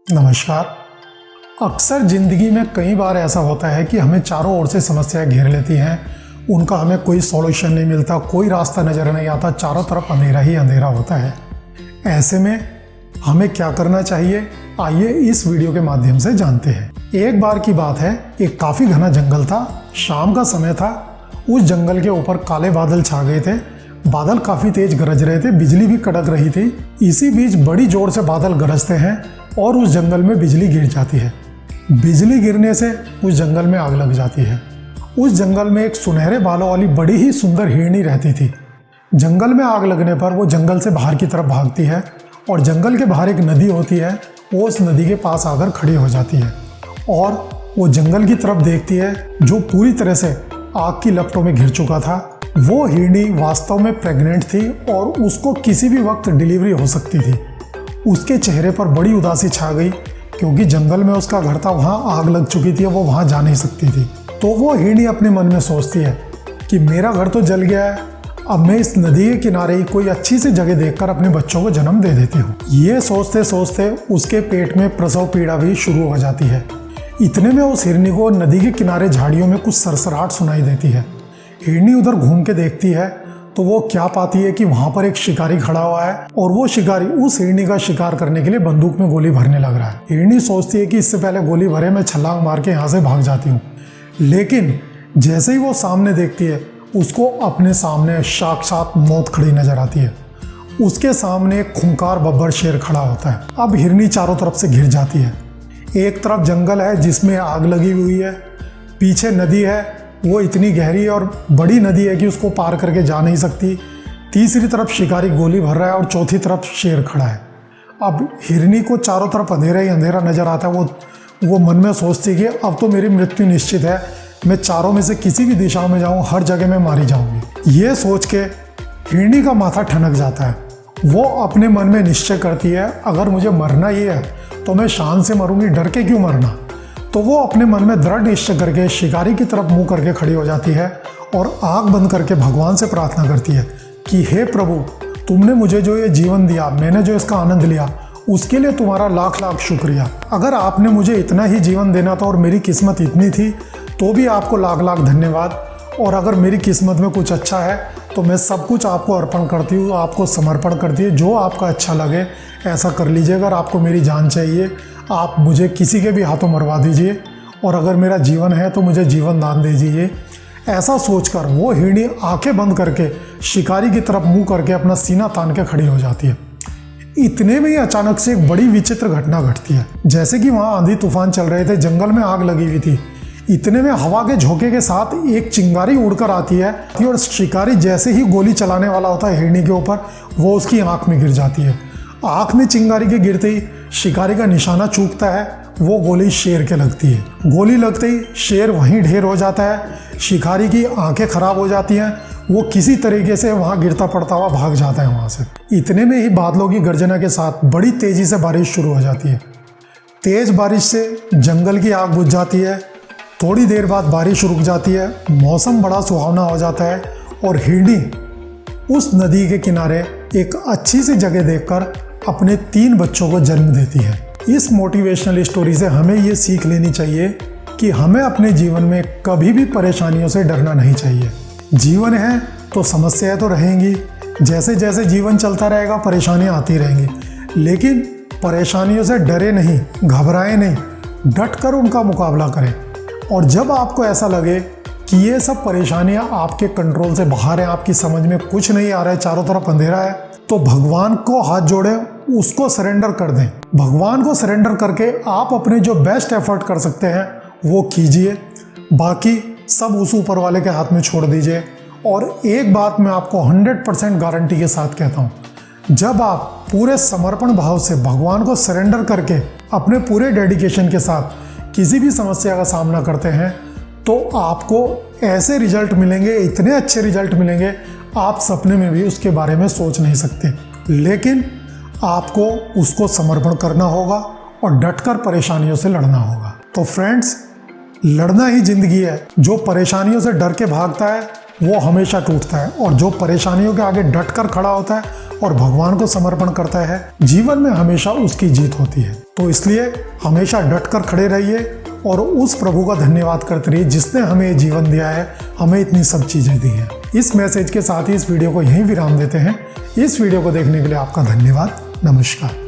नमस्कार। अक्सर ज़िंदगी में कई बार ऐसा होता है कि हमें चारों ओर से समस्याएं घेर लेती हैं, उनका हमें कोई सॉल्यूशन नहीं मिलता, कोई रास्ता नज़र नहीं आता, चारों तरफ अंधेरा ही अंधेरा होता है। ऐसे में हमें क्या करना चाहिए, आइए इस वीडियो के माध्यम से जानते हैं। एक बार की बात है, एक काफ़ी घना जंगल था, शाम का समय था। उस जंगल के ऊपर काले बादल छा गए थे, बादल काफ़ी तेज गरज रहे थे, बिजली भी कड़क रही थी। इसी बीच बड़ी जोर से बादल गरजते हैं और उस जंगल में बिजली गिर जाती है। बिजली गिरने से उस जंगल में आग लग जाती है। उस जंगल में एक सुनहरे बालों वाली बड़ी ही सुंदर हिरनी रहती थी। जंगल में आग लगने पर वो जंगल से बाहर की तरफ भागती है और जंगल के बाहर एक नदी होती है, वो उस नदी के पास आकर खड़ी हो जाती है और वो जंगल की तरफ देखती है जो पूरी तरह से आग की लपटों में घिर चुका था। वो हिरनी वास्तव में प्रेग्नेंट थी और उसको किसी भी वक्त डिलीवरी हो सकती थी। उसके चेहरे पर बड़ी उदासी छा गई क्योंकि जंगल में उसका घर था, वहाँ आग लग चुकी थी, वो वहाँ जा नहीं सकती थी। तो वो हिरनी अपने मन में सोचती है कि मेरा घर तो जल गया है, अब मैं इस नदी के किनारे ही कोई अच्छी सी जगह देखकर अपने बच्चों को जन्म दे देती हूँ। ये सोचते सोचते उसके पेट में प्रसव पीड़ा भी शुरू हो जाती है। इतने में उस हिरनी को नदी के किनारे झाड़ियों में कुछ सरसराहट सुनाई देती है। हिरनी उधर घूम के देखती है तो वो क्या पाती है कि वहां पर एक शिकारी खड़ा हुआ है और वो शिकारी उस हिरनी का शिकार करने के लिए बंदूक में गोली भरने लग रहा है। हिरनी सोचती है कि इससे पहले गोली भरे मैं छलांग मार के यहाँ से भाग जाती हूँ, लेकिन जैसे ही वो सामने देखती है उसको अपने सामने साक्षात मौत खड़ी नजर आती है। उसके सामने एक खूंखार बब्बर शेर खड़ा होता है। अब हिरनी चारों तरफ से घिर जाती है। एक तरफ जंगल है जिसमें आग लगी हुई है, पीछे नदी है, वो इतनी गहरी और बड़ी नदी है कि उसको पार करके जा नहीं सकती। तीसरी तरफ शिकारी गोली भर रहा है और चौथी तरफ शेर खड़ा है। अब हिरनी को चारों तरफ अंधेरा ही अंधेरा नजर आता है। वो मन में सोचती है कि अब तो मेरी मृत्यु निश्चित है, मैं चारों में से किसी भी दिशा में जाऊं, हर जगह में मारी जाऊंगी। ये सोच के हिरनी का माथा ठनक जाता है। वो अपने मन में निश्चय करती है अगर मुझे मरना ही है तो मैं शान से मरूंगी, डर के क्यों मरना। तो वो अपने मन में दृढ़ निश्चय करके शिकारी की तरफ मुंह करके खड़ी हो जाती है और आंख बंद करके भगवान से प्रार्थना करती है कि हे प्रभु, तुमने मुझे जो ये जीवन दिया, मैंने जो इसका आनंद लिया, उसके लिए तुम्हारा लाख लाख शुक्रिया। अगर आपने मुझे इतना ही जीवन देना था और मेरी किस्मत इतनी थी तो भी आपको लाख लाख धन्यवाद। और अगर मेरी किस्मत में कुछ अच्छा है तो मैं सब कुछ आपको अर्पण करती हूँ, आपको समर्पण करती है। जो आपका अच्छा लगे ऐसा कर लीजिए। अगर आपको मेरी जान चाहिए आप मुझे किसी के भी हाथों मरवा दीजिए, और अगर मेरा जीवन है तो मुझे जीवन दान दे दीजिए। ऐसा सोचकर वो हिरनी आंखें बंद करके शिकारी की तरफ मुंह करके अपना सीना तान के खड़ी हो जाती है। इतने में ही अचानक से एक बड़ी विचित्र घटना घटती है। जैसे कि वहाँ आंधी तूफान चल रहे थे, जंगल में आग लगी हुई थी, इतने में हवा के झोंके के साथ एक चिंगारी उड़कर आती है और शिकारी जैसे ही गोली चलाने वाला होता है हिरनी के ऊपर, वो उसकी आंख में गिर जाती है। आंख में चिंगारी के गिरते ही शिकारी का निशाना चूकता है, वो गोली शेर के लगती है। गोली लगते ही शेर वहीं ढेर हो जाता है, शिकारी की आंखें खराब हो जाती हैं, वो किसी तरीके से वहाँ गिरता पड़ता हुआ भाग जाता है वहाँ से। इतने में ही बादलों की गर्जना के साथ बड़ी तेजी से बारिश शुरू हो जाती है। तेज बारिश से जंगल की आग बुझ जाती है। थोड़ी देर बाद बारिश रुक जाती है, मौसम बड़ा सुहावना हो जाता है और हिरनी उस नदी के किनारे एक अच्छी सी जगह देखकर अपने 3 बच्चों को जन्म देती है। इस मोटिवेशनल स्टोरी से हमें ये सीख लेनी चाहिए कि हमें अपने जीवन में कभी भी परेशानियों से डरना नहीं चाहिए। जीवन है तो समस्याएं तो रहेंगी, जैसे जैसे जीवन चलता रहेगा परेशानियां आती रहेंगी, लेकिन परेशानियों से डरे नहीं, घबराएं नहीं, डट कर उनका मुकाबला करें। और जब आपको ऐसा लगे कि ये सब परेशानियां आपके कंट्रोल से बाहर हैं, आपकी समझ में कुछ नहीं आ रहा है, चारों तरफ अंधेरा है, तो भगवान को हाथ जोड़े, उसको सरेंडर कर दें। भगवान को सरेंडर करके आप अपने जो बेस्ट एफर्ट कर सकते हैं वो कीजिए, बाकी सब उस ऊपर वाले के हाथ में छोड़ दीजिए। और एक बात मैं आपको 100% गारंटी के साथ कहता हूँ, जब आप पूरे समर्पण भाव से भगवान को सरेंडर करके अपने पूरे डेडिकेशन के साथ किसी भी समस्या का सामना करते हैं तो आपको ऐसे रिजल्ट मिलेंगे, इतने अच्छे रिजल्ट मिलेंगे, आप सपने में भी उसके बारे में सोच नहीं सकते। लेकिन आपको उसको समर्पण करना होगा और डटकर परेशानियों से लड़ना होगा। तो फ्रेंड्स, लड़ना ही जिंदगी है। जो परेशानियों से डर के भागता है वो हमेशा टूटता है, और जो परेशानियों के आगे डट कर खड़ा होता है और भगवान को समर्पण करता है, जीवन में हमेशा उसकी जीत होती है। तो इसलिए हमेशा डट कर खड़े रहिए और उस प्रभु का धन्यवाद करते रहिए जिसने हमें ये जीवन दिया है, हमें इतनी सब चीज़ें दी हैं। इस मैसेज के साथ ही इस वीडियो को यहीं विराम देते हैं। इस वीडियो को देखने के लिए आपका धन्यवाद। नमस्कार।